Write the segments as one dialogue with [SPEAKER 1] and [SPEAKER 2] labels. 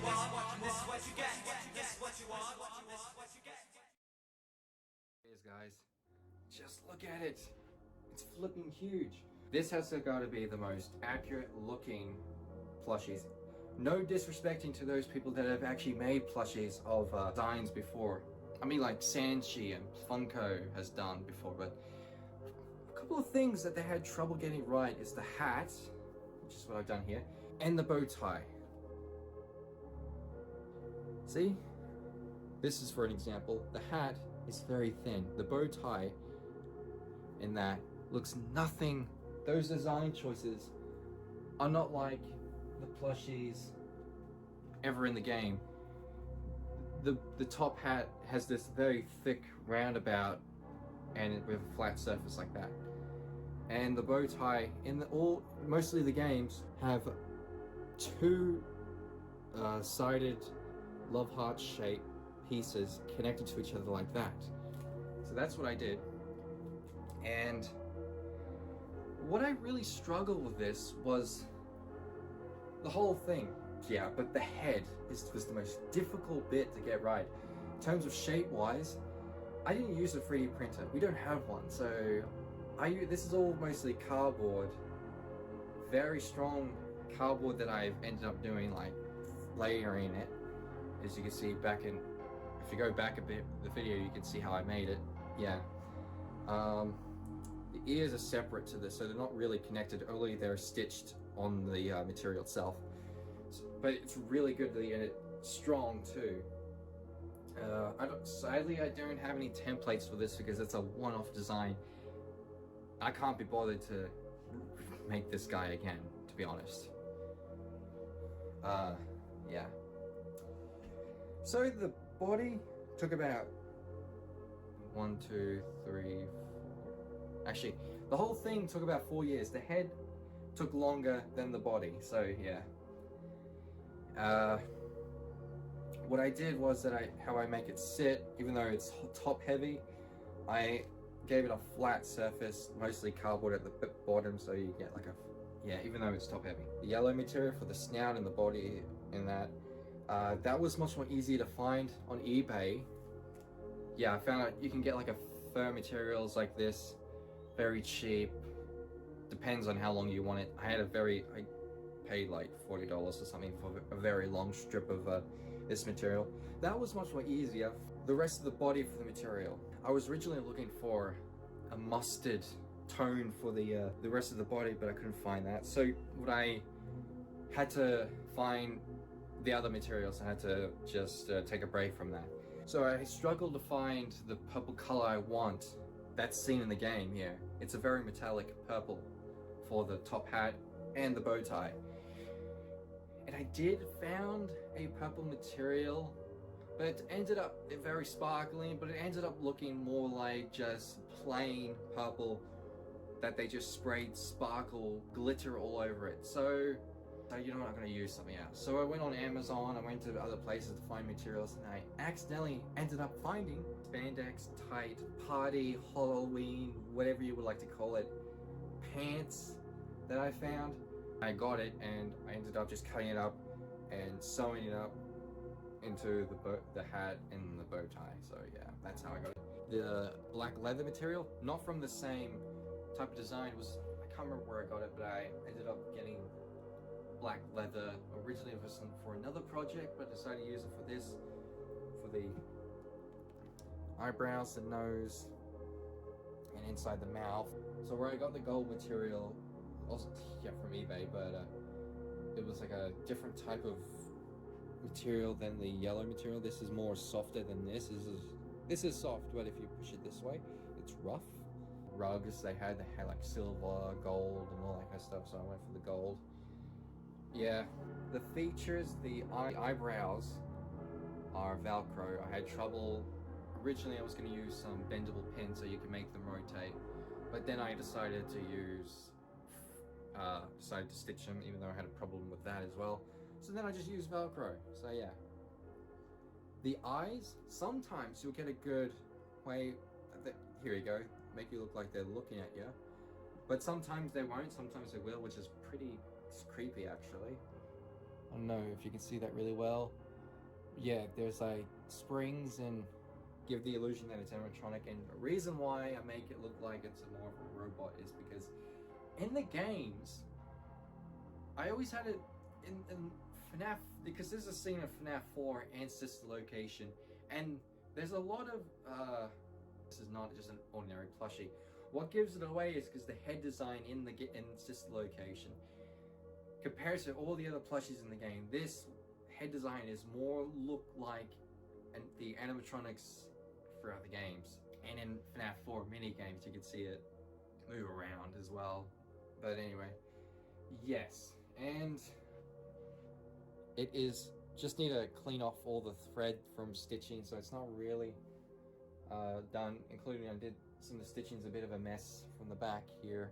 [SPEAKER 1] want, this is what you get, this is what you want, this is what you get.
[SPEAKER 2] Here's guys, just look at it. It's flipping huge. This has got to be the most accurate looking plushies. No disrespecting to those people that have actually made plushies of designs before. I mean, like Sanchi and Funko has done before, but a couple of things that they had trouble getting right is the hat, which is what I've done here, and the bow tie. See? This is for an example. The hat is very thin. The bow tie in that looks nothing. Those design choices are not like the plushies ever in the game. The top hat has this very thick roundabout and with a flat surface like that. And the bow tie in mostly the games have two sided love heart shaped pieces connected to each other like that. So that's what I did. And what I really struggled with this was the whole thing. Yeah, but the head was the most difficult bit to get right. In terms of shape-wise, I didn't use a 3D printer. We don't have one, so this is all mostly cardboard. Very strong cardboard that I've ended up doing, like layering it. As you can see if you go back a bit, the video, you can see how I made it. Yeah. The ears are separate to this, so they're not really connected. Only they're stitched on the material itself. But it's really good and it's strong too. Sadly, I don't have any templates for this because it's a one-off design. I can't be bothered to make this guy again, to be honest. Yeah. So the body took about 1, 2, 3, 4. Actually, the whole thing took about 4 years. The head took longer than the body, so yeah. What I did was how I make it sit, even though it's top heavy, I gave it a flat surface, mostly cardboard at the bottom, so you get like even though it's top heavy. The yellow material for the snout and the body and that was much more easier to find on eBay. Yeah, I found out you can get like a fur materials like this, very cheap. Depends on how long you want it. I paid like $40 or something for a very long strip of this material. That was much more easier. The rest of the body for the material, I was originally looking for a mustard tone for the rest of the body, but I couldn't find that. So what I had to find the other materials. I had to just take a break from that. So I struggled to find the purple color I want that's seen in the game here. It's a very metallic purple for the top hat and the bow tie. And I did found a purple material, but it ended up very sparkling, but it ended up looking more like just plain purple that they just sprayed sparkle glitter all over it. So you know what, I'm gonna use something else. So I went on Amazon, I went to other places to find materials, and I accidentally ended up finding spandex tight party Halloween, whatever you would like to call it, pants that I found. I got it and I ended up just cutting it up and sewing it up into the hat and the bow tie. So yeah, that's how I got it. The black leather material, not from the same type of design, I can't remember where I got it, but I ended up getting black leather. Originally it was for another project, but I decided to use it for this, for the eyebrows, the nose, and inside the mouth. So where I got the gold material, also from eBay, but it was like a different type of material than the yellow material. This is more softer than this. This is soft, but if you push it this way, it's rough. Rugs they had like silver, gold, and all that kind of stuff, so I went for the gold. Yeah, the features, the eyebrows are Velcro. I had trouble. Originally I was going to use some bendable pins so you can make them rotate, but then I decided to stitch them, even though I had a problem with that as well. So then I just used Velcro. So yeah. The eyes, sometimes you'll get a good way, here you go, make you look like they're looking at you. But sometimes they won't, sometimes they will, which is pretty creepy actually. I don't know if you can see that really well. Yeah, there's like springs and give the illusion that it's animatronic, and the reason why I make it look like it's more of a robot is because in the games, I always had it in FNAF, because there's a scene of FNAF 4 and Sister Location, and there's a lot of, this is not just an ordinary plushie. What gives it away is because the head design in Sister Location, compared to all the other plushies in the game, this head design is more look like the animatronics throughout the games. And in FNAF 4 mini games, you can see it move around as well. But anyway, yes, and it is just need to clean off all the thread from stitching, so it's not really done, including I did some of the stitching's a bit of a mess from the back here.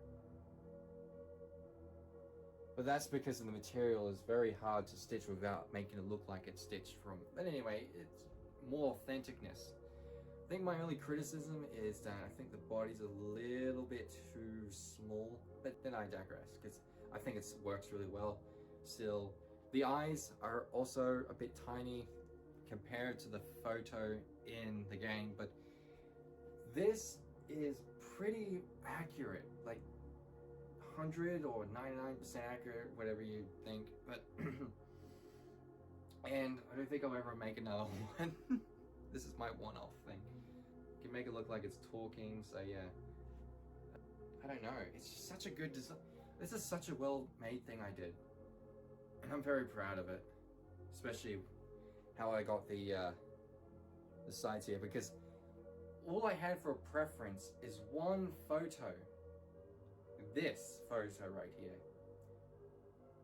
[SPEAKER 2] But that's because of the material is very hard to stitch without making it look like it's stitched from. But anyway, it's more authenticness. I think my only criticism is that I think the body's a little bit too small, but then I digress, because I think it works really well still. The eyes are also a bit tiny compared to the photo in the game, but this is pretty accurate, like 100 or 99% accurate, whatever you think, but and I don't think I'll ever make another one. This is my one-off thing. You can make it look like it's talking, so yeah. I don't know, it's just such a good design. This is such a well-made thing I did, and I'm very proud of it, especially how I got the sides here, because all I had for a preference is one photo. This photo right here.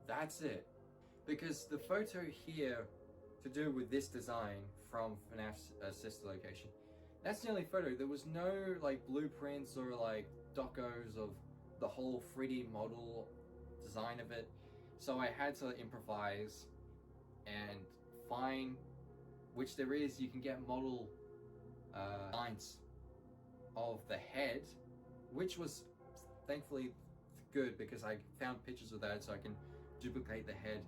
[SPEAKER 2] That's it. Because the photo here to do with this design from FNAF's Sister Location, that's the only photo. There was no like blueprints or like docos of the whole 3D model design of it. So I had to improvise and find, which there is, you can get model designs of the head, which was thankfully good because I found pictures of that so I can duplicate the head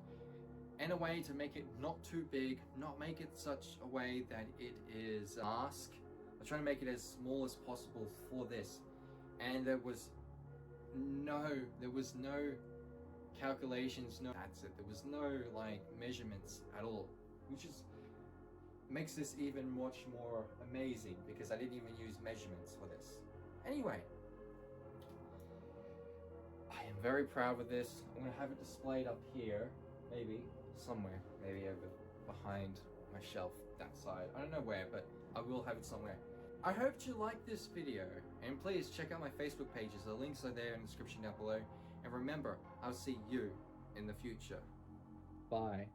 [SPEAKER 2] in a way to make it not too big, not make it such a way that it is a mask. I'm trying to make it as small as possible for this, and there was no calculations, that's it. There was no like measurements at all, which is makes this even much more amazing because I didn't even use measurements for this. Anyway, I am very proud of this. I'm gonna have it displayed up here, maybe somewhere, maybe over behind my shelf that side. I don't know where, but I will have it somewhere. I hope you liked this video, and please check out my Facebook pages. The links are there in the description down below. And remember, I'll see you in the future. Bye.